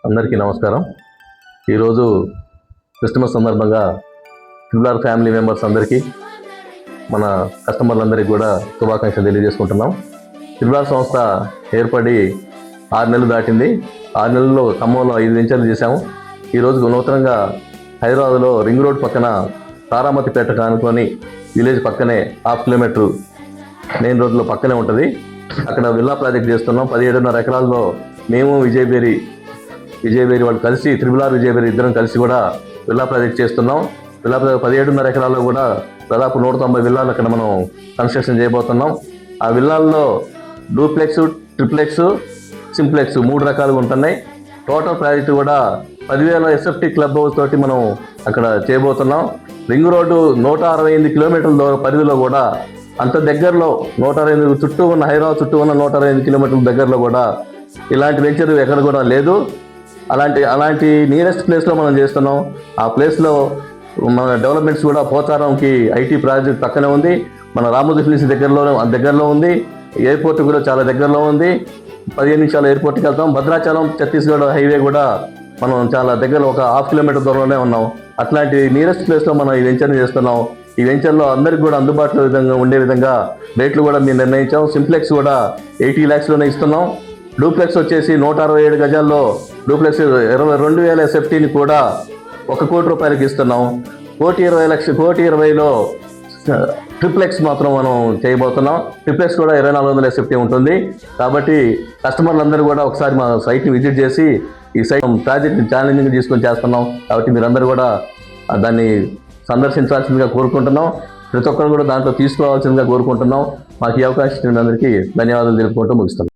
అందరికీ నమస్కారం. ఈరోజు క్రిస్మస్ సందర్భంగా ట్రిపుల్ ఫ్యామిలీ మెంబర్స్ అందరికీ మన కస్టమర్లందరికీ కూడా శుభాకాంక్షలు తెలియజేసుకుంటున్నాం. ట్రిపుల్ సంస్థ ఏర్పడి 6 నెలలు దాటింది. 6 నెలల్లో ఖమ్మంలో 5 వెంచర్లు చేశాము. ఈరోజు నూతనంగా హైదరాబాద్లో రింగ్ రోడ్ పక్కన తారామతిపేట కానుకొని విలేజ్ పక్కనే 1/2 కిలోమీటర్ మెయిన్ రోడ్లో పక్కనే ఉంటుంది. అక్కడ విల్లా ప్రాజెక్ట్ చేస్తున్నాం. 17.5 ఎకరాల్లో మేము విజయబేరి వాళ్ళు కలిసి ట్రిపుల్ విజయబేరి ఇద్దరం కలిసి కూడా విల్లా ప్రాజెక్ట్ చేస్తున్నాం. విల్లా 17.5 ఎకరాల్లో కూడా దాదాపు 190 విల్లాలు అక్కడ మనం కన్స్ట్రక్షన్ చేయబోతున్నాం. ఆ విల్లాల్లో డూప్లెక్స్, ట్రిప్లెక్స్, సింప్లెక్స్ 3 రకాలుగా ఉంటున్నాయి. టోటల్ ప్రాజెక్టు కూడా 10,000 SFT క్లబ్ హౌస్ తోటి మనం అక్కడ చేయబోతున్నాం. రింగ్ రోడ్డు 168 కిలోమీటర్ల పరిధిలో కూడా అంత దగ్గరలో 168 చుట్టూ ఉన్న హైదరాబాద్ చుట్టూ ఉన్న 168 కిలోమీటర్ల దగ్గరలో కూడా ఇలాంటి వెంచర్ ఎక్కడ కూడా లేదు. అలాంటి నియరెస్ట్ ప్లేస్లో మనం చేస్తున్నాం. ఆ ప్లేస్లో మన డెవలప్మెంట్స్ కూడా పోచారంకి ఐటీ ప్రాజెక్ట్ పక్కనే ఉంది. మన రామోజీ ఫిలిమ్స్ దగ్గరలో ఉంది. ఎయిర్పోర్ట్ కూడా చాలా దగ్గరలో ఉంది. 15 నిమిషాలు ఎయిర్పోర్ట్కి వెళ్తాం. భద్రాచలం ఛత్తీస్గఢ్ హైవే కూడా మనం చాలా దగ్గర ఒక 1/2 కిలోమీటర్ దూరంలోనే ఉన్నాం. అట్లాంటి నియరెస్ట్ ప్లేస్లో మనం ఈ వెంచర్ని చేస్తున్నాం. ఈ వెంచర్లో అందరికి కూడా అందుబాటులో ఉండే విధంగా రేట్లు కూడా మేము నిర్ణయించాం. సింప్లెక్స్ కూడా 80 lakhsలోనే ఇస్తున్నాం. డూప్లెక్స్ వచ్చేసి 167 గజాల్లో డూప్లెక్స్ 22,000 SFTని కూడా 1 కోటి రూపాయలకి ఇస్తున్నాం. 1,20,00,000లో ట్రిప్లెక్స్ మాత్రం మనం చేయబోతున్నాం. ట్రిప్లెక్స్ కూడా 2,400 SFT ఉంటుంది. కాబట్టి కస్టమర్లందరూ కూడా ఒకసారి మా సైట్ని విజిట్ చేసి ఈ సైట్ ప్రాజెక్ట్ని ఛాలెంజింగ్ తీసుకొని చేస్తున్నాం. కాబట్టి మీరందరూ కూడా దాన్ని సందర్శించాల్సిందిగా కోరుకుంటున్నాం. ప్రతి ఒక్కరు కూడా దాంట్లో తీసుకోవాల్సిందిగా కోరుకుంటున్నాం. మాకు ఈ అవకాశం ఇచ్చిన అందరికీ ధన్యవాదాలు తెలుపుకుంటూ ముగిస్తున్నాం.